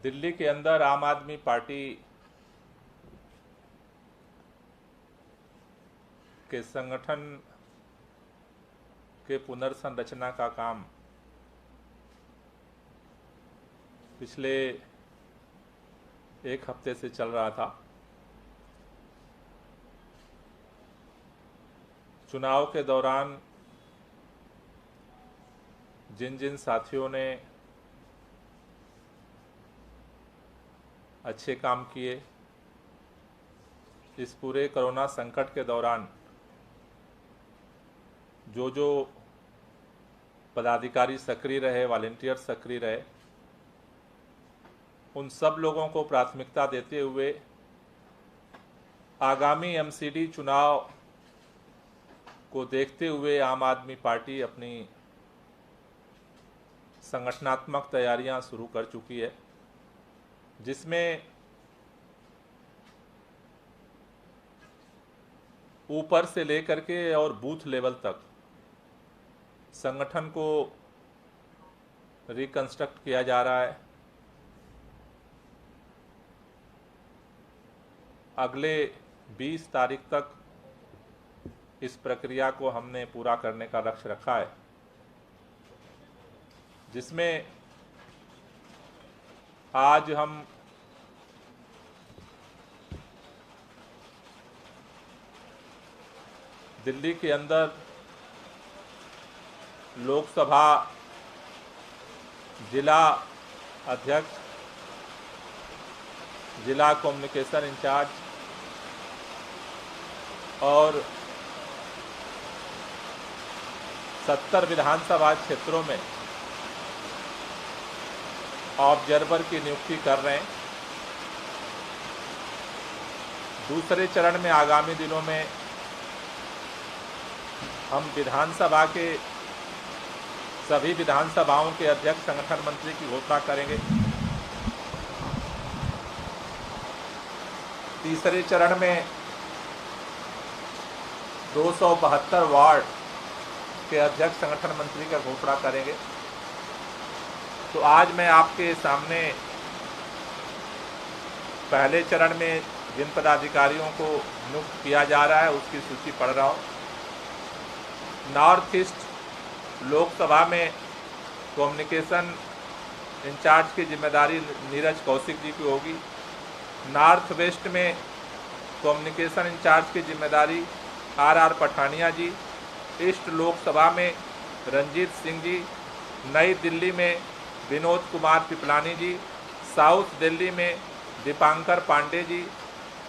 दिल्ली के अंदर आम आदमी पार्टी के संगठन के पुनर्संरचना का काम पिछले एक हफ्ते से चल रहा था। चुनाव के दौरान जिन जिन साथियों ने अच्छे काम किए, इस पूरे कोरोना संकट के दौरान जो जो पदाधिकारी सक्रिय रहे, वॉलंटियर सक्रिय रहे, उन सब लोगों को प्राथमिकता देते हुए आगामी एमसीडी चुनाव को देखते हुए आम आदमी पार्टी अपनी संगठनात्मक तैयारियां शुरू कर चुकी है, जिसमें ऊपर से लेकर के और बूथ लेवल तक संगठन को रिकंस्ट्रक्ट किया जा रहा है। अगले 20 तारीख तक इस प्रक्रिया को हमने पूरा करने का लक्ष्य रखा है, जिसमें आज हम दिल्ली के अंदर लोकसभा जिला अध्यक्ष, जिला कम्युनिकेशन इंचार्ज और 70 विधानसभा क्षेत्रों में ऑब्जर्वर की नियुक्ति कर रहे हैं। दूसरे चरण में आगामी दिनों में हम विधानसभा के सभी विधानसभाओं के अध्यक्ष संगठन मंत्री की घोषणा करेंगे। तीसरे चरण में 272 वार्ड के अध्यक्ष संगठन मंत्री का घोषणा करेंगे। तो आज मैं आपके सामने पहले चरण में जिन पदाधिकारियों को नियुक्त किया जा रहा है उसकी सूची पढ़ रहा हूँ। नॉर्थ ईस्ट लोकसभा में कम्युनिकेशन इंचार्ज की जिम्मेदारी नीरज कौशिक जी की होगी। नॉर्थ वेस्ट में कम्युनिकेशन इंचार्ज की जिम्मेदारी आर पठानिया जी। ईस्ट लोकसभा में रंजीत सिंह जी। नई दिल्ली में विनोद कुमार पिपलानी जी। साउथ दिल्ली में दीपांकर पांडे जी।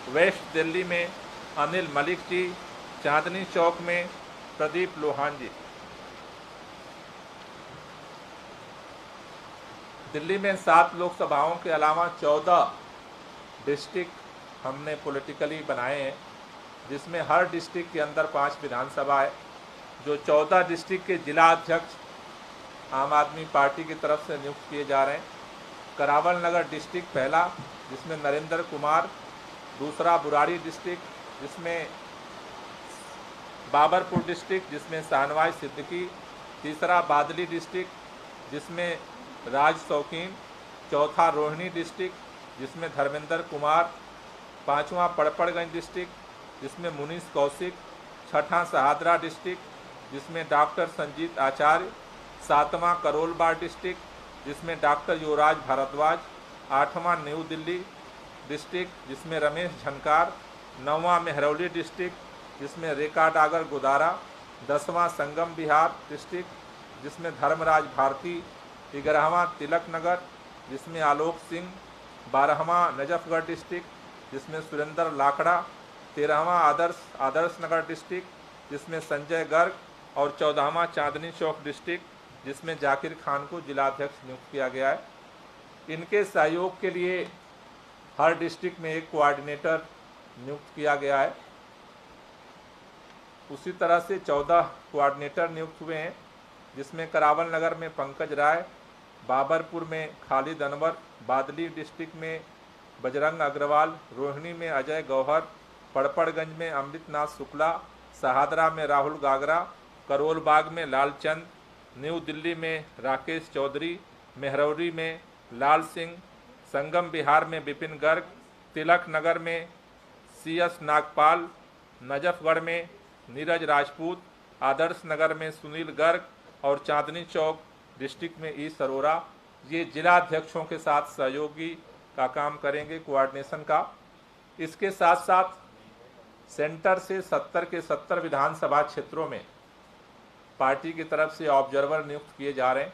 वेस्ट दिल्ली में अनिल मलिक जी। चांदनी चौक में प्रदीप लोहान जी। दिल्ली में 7 लोकसभाओं के अलावा 14 डिस्ट्रिक्ट हमने पॉलिटिकली बनाए हैं, जिसमें हर डिस्ट्रिक्ट के अंदर 5 विधानसभा है। जो 14 डिस्ट्रिक्ट के जिला अध्यक्ष आम आदमी पार्टी की तरफ से नियुक्त किए जा रहे हैं। करावल नगर डिस्ट्रिक्ट पहला, जिसमें नरेंद्र कुमार। दूसरा बुराड़ी डिस्ट्रिक्ट, जिसमें बाबरपुर डिस्ट्रिक्ट, जिसमें शाहनवाज सिद्दीकी। तीसरा बादली डिस्ट्रिक्ट, जिसमें राज शौकीन। चौथा रोहिणी डिस्ट्रिक्ट, जिसमें धर्मेंद्र कुमार। पांचवा पड़पड़गंज डिस्ट्रिक्ट, जिसमें मुनीष कौशिक। छठा शहादरा डिस्ट्रिक्ट, जिसमें डॉक्टर संजीत आचार्य। सातवां करोलबाग डिस्ट्रिक्ट, जिसमें डॉक्टर युवराज भारद्वाज। आठवां न्यू दिल्ली डिस्ट्रिक्ट, जिसमें रमेश झनकार। नौवां मेहरौली डिस्ट्रिक्ट, जिसमें रेखा डागर गुदारा। 10वां संगम बिहार डिस्ट्रिक्ट, जिसमें धर्मराज भारती। 11वां तिलक नगर, जिसमें आलोक सिंह। 12वां नजफगढ़ डिस्ट्रिक्ट, जिसमें सुरेंद्र लाकड़ा। 13वां आदर्श नगर डिस्ट्रिक्ट, जिसमें संजय गर्ग। और 14वां चांदनी चौक डिस्ट्रिक्ट, जिसमें जाकिर खान को जिलाध्यक्ष नियुक्त किया गया है। इनके सहयोग के लिए हर डिस्ट्रिक्ट में एक कोऑर्डिनेटर नियुक्त किया गया है। उसी तरह से 14 कोऑर्डिनेटर नियुक्त हुए हैं, जिसमें करावल नगर में पंकज राय। बाबरपुर में खालिद अनवर। बादली डिस्ट्रिक्ट में बजरंग अग्रवाल। रोहिणी में अजय गौहर। पड़पड़गंज में अमृतनाथ शुक्ला। शहादरा में राहुल गागरा। करोलबाग में लालचंद। न्यू दिल्ली में राकेश चौधरी। मेहरौली में लाल सिंह। संगम बिहार में विपिन गर्ग, तिलक नगर में CS नागपाल, नजफगढ़ में नीरज राजपूत, आदर्श नगर में सुनील गर्ग और चांदनी चौक डिस्ट्रिक्ट में ई सरोरा। ये जिला अध्यक्षों के साथ सहयोगी का काम करेंगे, कोऑर्डिनेशन का। इसके साथ साथ सेंटर से 70 के 70 विधानसभा क्षेत्रों में पार्टी की तरफ से ऑब्जर्वर नियुक्त किए जा रहे हैं,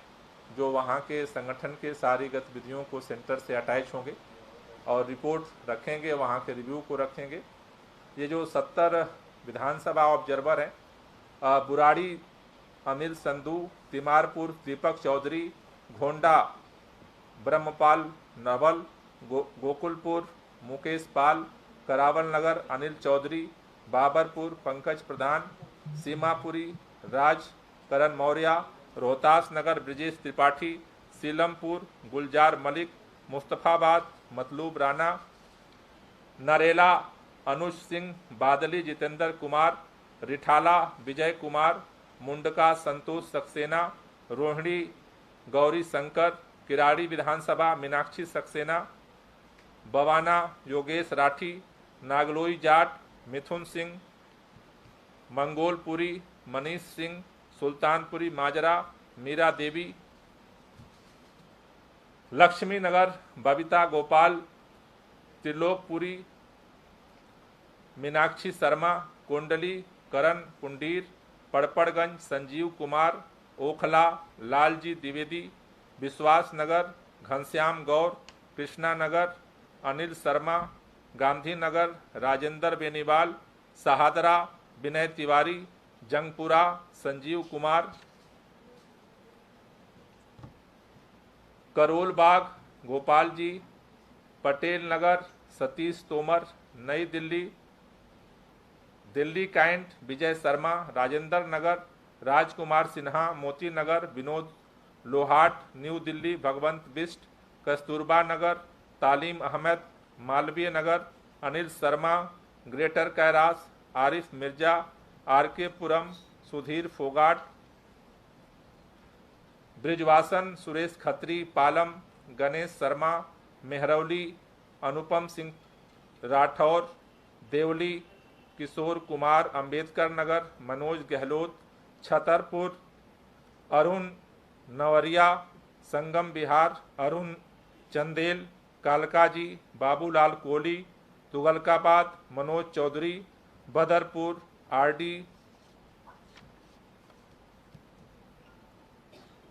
जो वहाँ के संगठन के सारी गतिविधियों को सेंटर से अटैच होंगे और रिपोर्ट रखेंगे, वहाँ के रिव्यू को रखेंगे। ये जो 70 विधानसभा ऑब्जर्वर हैं, बुराड़ी अनिल संधू, तिमारपुर दीपक चौधरी, घोंडा ब्रह्मपाल नवल, गोकुलपुर मुकेश पाल, करावल नगर अनिल चौधरी, बाबरपुर पंकज प्रधान, सीमापुरी राज करण मौर्य, रोहतास नगर ब्रिजेश त्रिपाठी, सीलमपुर गुलजार मलिक, मुस्तफाबाद मतलूब राणा, नरेला अनुज सिंह, बादली जितेंद्र कुमार, रिठाला विजय कुमार, मुंडका संतोष सक्सेना, रोहिणी गौरी शंकर, किराड़ी विधानसभा मीनाक्षी सक्सेना, बवाना योगेश राठी, नागलोई जाट मिथुन सिंह, मंगोलपुरी मनीष सिंह, सुल्तानपुरी माजरा मीरा देवी, लक्ष्मी नगर बबीता गोपाल, त्रिलोकपुरी मीनाक्षी शर्मा, कुंडली करण पुंडीर, पड़पड़गंज संजीव कुमार, ओखला लालजी द्विवेदी, विश्वास नगर घनश्याम गौर, Krishna Nagar Anil Sharma, Gandhinagar Rajendra Beniwal, Shahdara Vinay Tiwari, Jangpura Sanjeev Kumar, Karol Bagh Gopal ji, Patel Nagar Satish Tomar, Nai Delhi Delhi Cantt Vijay Sharma, Rajendra Nagar Rajkumar Sinha, Moti Nagar Vinod Lohat, New Delhi Bhagwant Bist, Kasturba Nagar Talim Ahmed, Malviya Nagar Anil Sharma, greater Kailash Arif Mirza, RK Puram Sudhir Phogat, Bijwasan Suresh Khatri, Palam Ganesh Sharma, Mehrauli Anupam Singh Rathore, Deoli Kishore Kumar, Ambedkar Nagar Manoj Gahlot, Chhatarpur Arun Navariya, Sangam Vihar Arun Chandel, Kalkaji Babulal Kohli, Tughlakabad Manoj Chaudhary, Badarpur RD,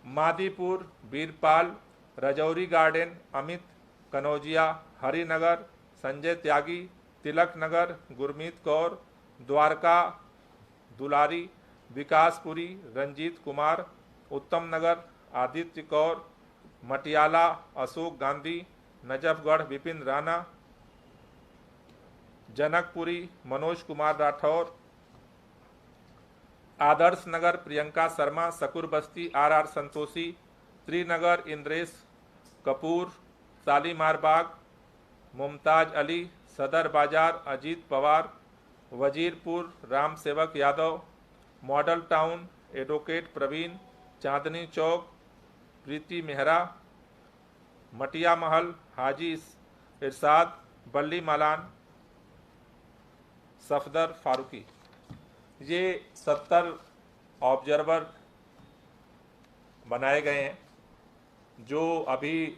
Madipur Veerpal, Rajouri garden Amit Kanaujia, Harinagar Sanjay त्यागी, तिलक नगर गुरमीत कौर, द्वारका दुलारी, विकासपुरी रंजीत कुमार, उत्तम नगर आदित्य कौर, मटियाला अशोक गांधी, नजफगढ़ विपिन राणा, जनकपुरी मनोज कुमार राठौर, आदर्श नगर प्रियंका शर्मा, सकुर बस्ती RR संतोषी, त्रिनगर इंद्रेश कपूर, शालीमार बाग मुमताज अली, सदर बाजार Ajit Pawar, Wazirpur Ram Sevak Yadav, Model Town advocate Praveen, Chandni Chowk Preeti Mehra, Matia Mahal हाजी इरशाद, बल्ली मालान सफदर फारूकी। ये 70 ऑब्जर्वर बनाए गए हैं, जो अभी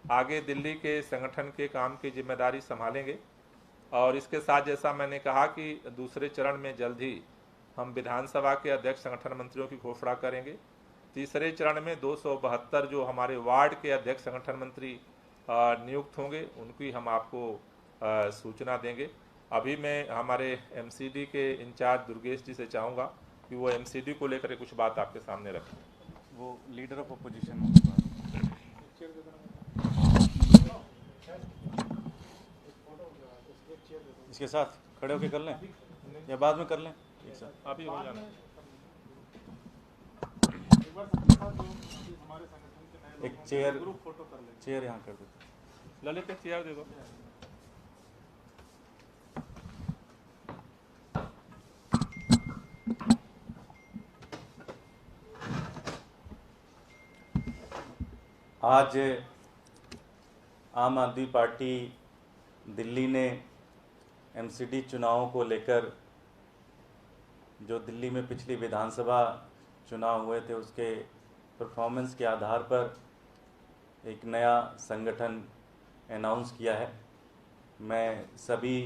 आगे दिल्ली के संगठन के काम की जिम्मेदारी संभालेंगे। और इसके साथ जैसा मैंने कहा कि दूसरे चरण में जल्द ही हम विधानसभा के अध्यक्ष संगठन मंत्रियों की घोषणा करेंगे। तीसरे चरण में 272 जो हमारे वार्ड के अध्यक्ष संगठन मंत्री नियुक्त होंगे, उनकी हम आपको सूचना देंगे। अभी मैं हमारे MCD के इंचार्ज दुर्गेश जी से चाहूँगा कि वो MCD को लेकर कुछ बात आपके सामने रखें। वो लीडर ऑफ अपोजिशन इसके साथ खड़े होके कर लें या बाद में कर लें? एक साथ आप ही हो जाना। एक चेयर यहाँ कर देते। ललित एक चेयर दे दो। आम आदमी पार्टी दिल्ली ने एमसीडी चुनावों को लेकर जो दिल्ली में पिछली विधानसभा चुनाव हुए थे उसके परफॉर्मेंस के आधार पर एक नया संगठन अनाउंस किया है। मैं सभी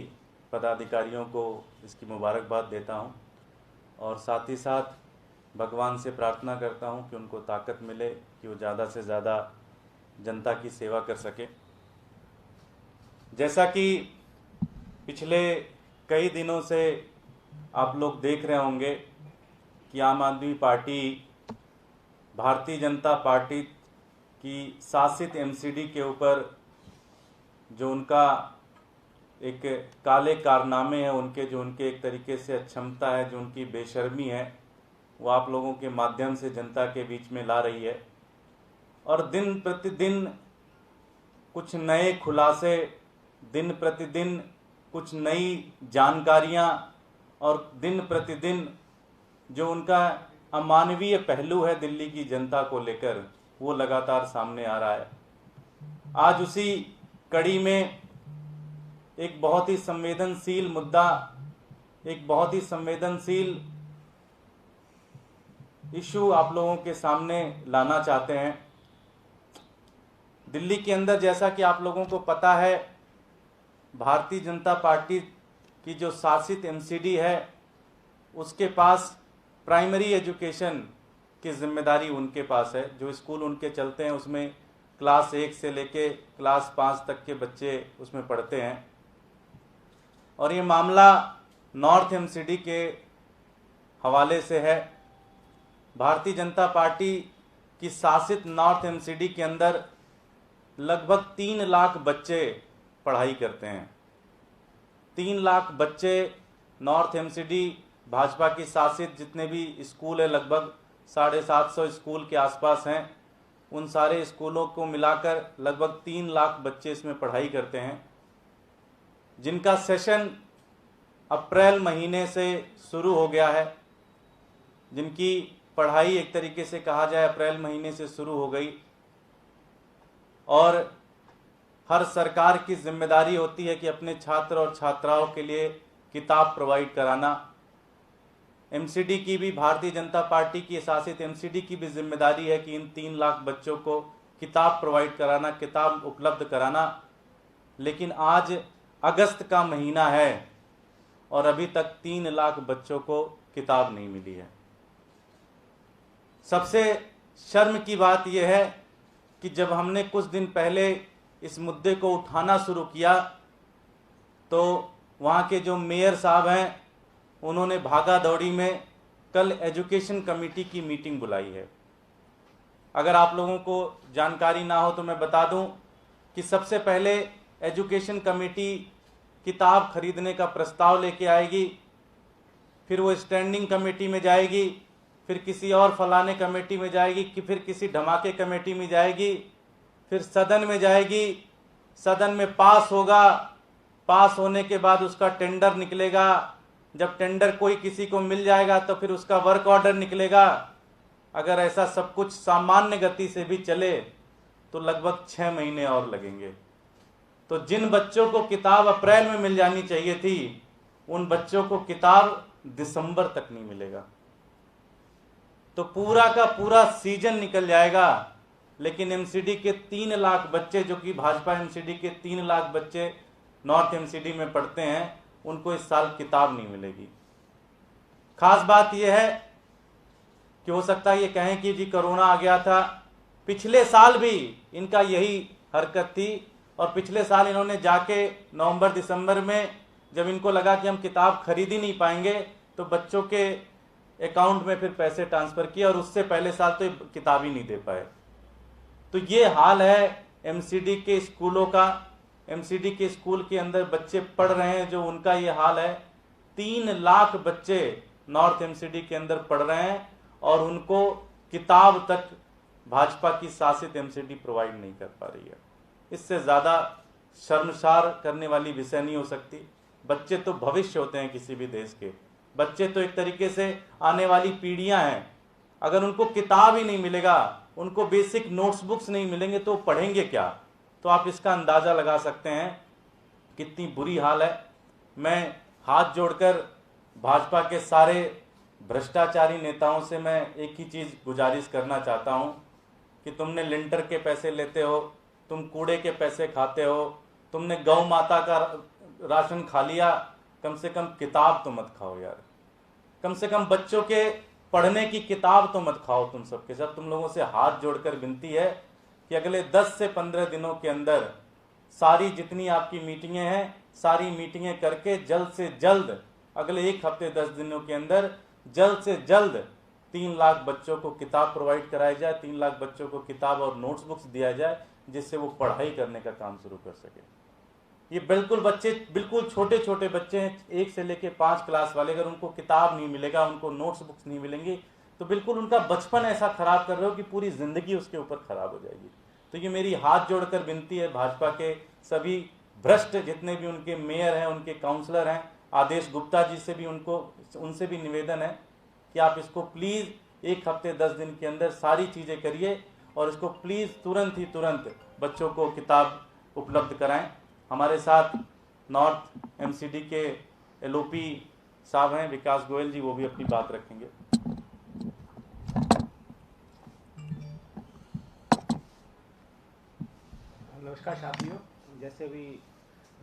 पदाधिकारियों को इसकी मुबारकबाद देता हूं और साथ ही साथ भगवान से प्रार्थना करता हूं कि उनको ताकत मिले कि वो ज़्यादा से ज़्यादा जनता की सेवा कर सके। जैसा कि पिछले कई दिनों से आप लोग देख रहे होंगे कि आम आदमी पार्टी भारतीय जनता पार्टी की शासित एमसीडी के ऊपर जो उनका एक काले कारनामे हैं, उनके एक तरीके से अक्षमता है, जो उनकी बेशर्मी है, वो आप लोगों के माध्यम से जनता के बीच में ला रही है। और दिन प्रतिदिन कुछ नए खुलासे, दिन प्रतिदिन कुछ नई जानकारियां और दिन प्रतिदिन जो उनका अमानवीय पहलू है दिल्ली की जनता को लेकर, वो लगातार सामने आ रहा है। आज उसी कड़ी में एक बहुत ही संवेदनशील मुद्दा, एक बहुत ही संवेदनशील इशू आप लोगों के सामने लाना चाहते हैं। दिल्ली के अंदर, जैसा कि आप लोगों को पता है, भारतीय जनता पार्टी की जो शासित एमसीडी है उसके पास प्राइमरी एजुकेशन की जिम्मेदारी उनके पास है। जो स्कूल उनके चलते हैं उसमें क्लास 1 से लेके क्लास 5 तक के बच्चे उसमें पढ़ते हैं। और ये मामला नॉर्थ एमसीडी के हवाले से है। भारतीय जनता पार्टी की शासित नॉर्थ एमसीडी के अंदर लगभग 3 लाख बच्चे पढ़ाई करते हैं। 3 लाख बच्चे नॉर्थ एमसीडी भाजपा की शासित जितने भी स्कूल है, लगभग 750 स्कूल के आसपास हैं, उन सारे स्कूलों को मिलाकर लगभग 3 लाख बच्चे इसमें पढ़ाई करते हैं, जिनका सेशन अप्रैल महीने से शुरू हो गया है, जिनकी पढ़ाई एक तरीके से कहा जाए अप्रैल महीने से शुरू हो गई। और हर सरकार की जिम्मेदारी होती है कि अपने छात्र और छात्राओं के लिए किताब प्रोवाइड कराना। एमसीडी की भी, भारतीय जनता पार्टी की शासित एमसीडी की भी जिम्मेदारी है कि इन 3 लाख बच्चों को किताब प्रोवाइड कराना, किताब उपलब्ध कराना। लेकिन आज अगस्त का महीना है और अभी तक 3 लाख बच्चों को किताब नहीं मिली है। सबसे शर्म की बात यह है कि जब हमने कुछ दिन पहले इस मुद्दे को उठाना शुरू किया तो वहाँ के जो मेयर साहब हैं उन्होंने भागा दौड़ी में कल एजुकेशन कमेटी की मीटिंग बुलाई है। अगर आप लोगों को जानकारी ना हो तो मैं बता दूं कि सबसे पहले एजुकेशन कमेटी किताब खरीदने का प्रस्ताव लेके आएगी, फिर वो स्टैंडिंग कमेटी में जाएगी, फिर किसी और फलाने कमेटी में जाएगी, कि फिर किसी धमाके कमेटी में जाएगी, फिर सदन में जाएगी, सदन में पास होगा, पास होने के बाद उसका टेंडर निकलेगा, जब टेंडर कोई किसी को मिल जाएगा तो फिर उसका वर्क ऑर्डर निकलेगा। अगर ऐसा सब कुछ सामान्य गति से भी चले तो लगभग 6 महीने और लगेंगे। तो जिन बच्चों को किताब अप्रैल में मिल जानी चाहिए थी, उन बच्चों को किताब दिसंबर तक नहीं मिलेगा। तो पूरा का पूरा सीजन निकल जाएगा, लेकिन एमसीडी के 3 लाख बच्चे, जो कि भाजपा एमसीडी के 3 लाख बच्चे नॉर्थ एमसीडी में पढ़ते हैं, उनको इस साल किताब नहीं मिलेगी। खास बात यह है कि हो सकता है ये कहें कि जी कोरोना आ गया था, पिछले साल भी इनका यही हरकत थी। और पिछले साल इन्होंने जाके नवंबर दिसंबर में जब इनको लगा कि हम किताब खरीद ही नहीं पाएंगे तो बच्चों के अकाउंट में फिर पैसे ट्रांसफर किए, और उससे पहले साल तो किताब ही नहीं दे पाए। तो ये हाल है एमसीडी के स्कूलों का। एमसीडी के स्कूल के अंदर बच्चे पढ़ रहे हैं, जो उनका ये हाल है। 3 लाख बच्चे नॉर्थ एमसीडी के अंदर पढ़ रहे हैं और उनको किताब तक भाजपा की शासित एमसीडी प्रोवाइड नहीं कर पा रही है। इससे ज़्यादा शर्मसार करने वाली विषय नहीं हो सकती। बच्चे तो भविष्य होते हैं किसी भी देश के, बच्चे तो एक तरीके से आने वाली पीढ़ियां हैं। अगर उनको किताब ही नहीं मिलेगा, उनको बेसिक नोट्स बुक्स नहीं मिलेंगे तो पढ़ेंगे क्या? तो आप इसका अंदाज़ा लगा सकते हैं कितनी बुरी हाल है। मैं हाथ जोड़कर भाजपा के सारे भ्रष्टाचारी नेताओं से मैं एक ही चीज़ गुजारिश करना चाहता हूं कि तुमने लिंटर के पैसे लेते हो, तुम कूड़े के पैसे खाते हो, तुमने गौ माता का राशन खा लिया, कम से कम किताब तो मत खाओ यार। कम से कम बच्चों के पढ़ने की किताब तो मत खाओ। तुम सबके साथ तुम लोगों से हाथ जोड़कर विनती है कि अगले 10 से 15 दिनों के अंदर सारी जितनी आपकी मीटिंगें हैं, सारी मीटिंगें करके जल्द से जल्द अगले 1 हफ्ते 10 दिनों के अंदर जल्द से जल्द 3 लाख बच्चों को किताब प्रोवाइड कराई जाए, 3 लाख बच्चों को किताब और नोट्स बुक्स दिया जाए, जिससे वो पढ़ाई करने का काम शुरू कर सके। ये बिल्कुल छोटे छोटे बच्चे हैं, 1 से लेके 5 क्लास वाले, अगर उनको किताब नहीं मिलेगा, उनको नोट्स बुक्स नहीं मिलेंगी, तो बिल्कुल उनका बचपन ऐसा खराब कर रहे हो कि पूरी जिंदगी उसके ऊपर खराब हो जाएगी। तो ये मेरी हाथ जोड़कर विनती है भाजपा के सभी भ्रष्ट जितने भी उनके मेयर हैं, उनके काउंसलर हैं, आदेश गुप्ता जी से भी उनसे भी निवेदन है कि आप इसको प्लीज़ 1 हफ्ते 10 दिन के अंदर सारी चीज़ें करिए और इसको प्लीज़ तुरंत बच्चों को किताब उपलब्ध कराएं। हमारे साथ नॉर्थ एमसीडी के एलओपी साहब हैं विकास गोयल जी, वो भी अपनी बात रखेंगे। नमस्कार साथियों, जैसे अभी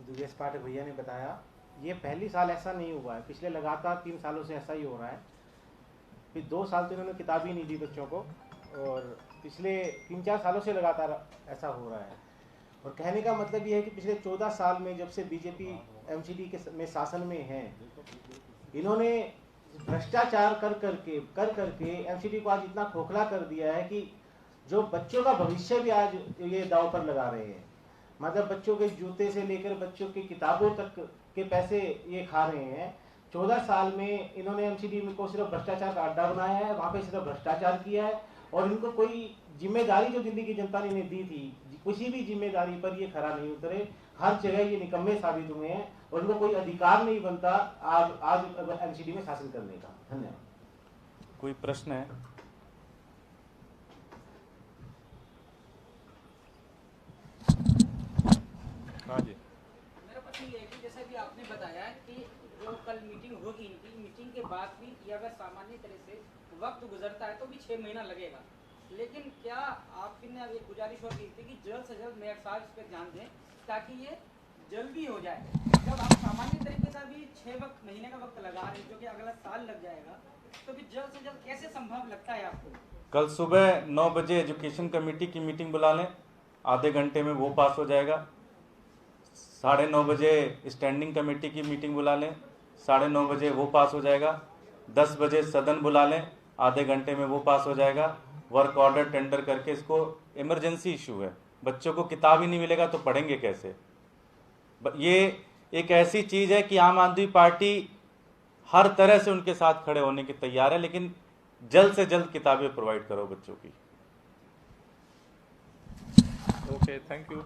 दुर्गेश पाठक भैया ने बताया, ये पहली साल ऐसा नहीं हुआ है, पिछले लगातार 3 सालों से ऐसा ही हो रहा है। फिर 2 साल तो इन्होंने किताब ही नहीं दी बच्चों को, और पिछले 3-4 सालों से लगातार ऐसा हो रहा है। और कहने का मतलब ये है कि पिछले 14 साल में जब से बीजेपी एमसीडी के में शासन में है, इन्होंने भ्रष्टाचार कर करके एमसीडी को आज इतना खोखला कर दिया है कि जो बच्चों का भविष्य भी आज ये दांव पर लगा रहे हैं। मतलब बच्चों के जूते से लेकर बच्चों की किताबों तक के पैसे ये खा रहे हैं। 14 साल में इन्होंने एमसीडी को सिर्फ भ्रष्टाचार का अड्डा बनाया है, वहाँ पे सिर्फ भ्रष्टाचार किया है, और इनको कोई जिम्मेदारी जो दिल्ली की जनता ने इन्हें दी थी, किसी भी जिम्मेदारी पर ये खरा नहीं उतरे। हर जगह ये निकम्मे साबित हुए हैं और इनको कोई अधिकार नहीं बनता आज एमसीडी में शासन करने का। धन्यवाद। कोई प्रश्न है? हाँ जी। मेरा प्रश्न ये है कि जैसा कि आपने बताया कि जो कल मीटिंग होगी, इनकी मीटिंग के बाद भी या अगर सामान्य तरह से वक्त गुजरता है तो भी 6 महीना लगेगा, लेकिन क्या आपने अब एक गुजारिश और की थी कि जल्द से जल्द मेयर साहब इस पर ध्यान दें ताकि ये जल्दी हो जाए। जब आप सामान्य तरीके से भी 6 महीने का वक्त लगा रहे हैं, जो कि अगला साल लग जाएगा, तो भी जल्द से जल्द कैसे संभव लगता है आपको? कल सुबह 9 बजे एजुकेशन कमेटी की मीटिंग बुला लें, आधे घंटे में वो पास हो जाएगा। 9:30 बजे स्टैंडिंग कमेटी की मीटिंग बुला लें, 9:30 बजे वो पास हो जाएगा। 10 बजे सदन बुला लें, आधे घंटे में वो पास हो जाएगा। वर्क ऑर्डर टेंडर करके, इसको इमरजेंसी इशू है, बच्चों को किताब ही नहीं मिलेगा तो पढ़ेंगे कैसे। ये एक ऐसी चीज़ है कि आम आदमी पार्टी हर तरह से उनके साथ खड़े होने की तैयार है, लेकिन जल्द से जल्द किताबें प्रोवाइड करो बच्चों की। Okay, thank you.